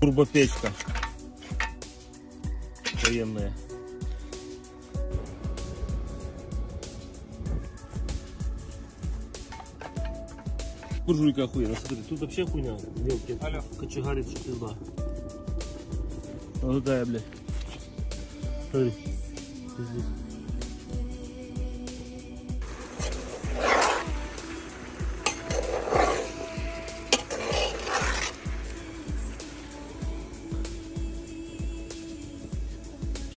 Турбопечка. Военная. Буржуйка охуенно. Смотри, тут вообще хуйня. Мелкие. Алло. Кочегарит, что пизда. Вот такая, блядь. Смотри. Пиздец.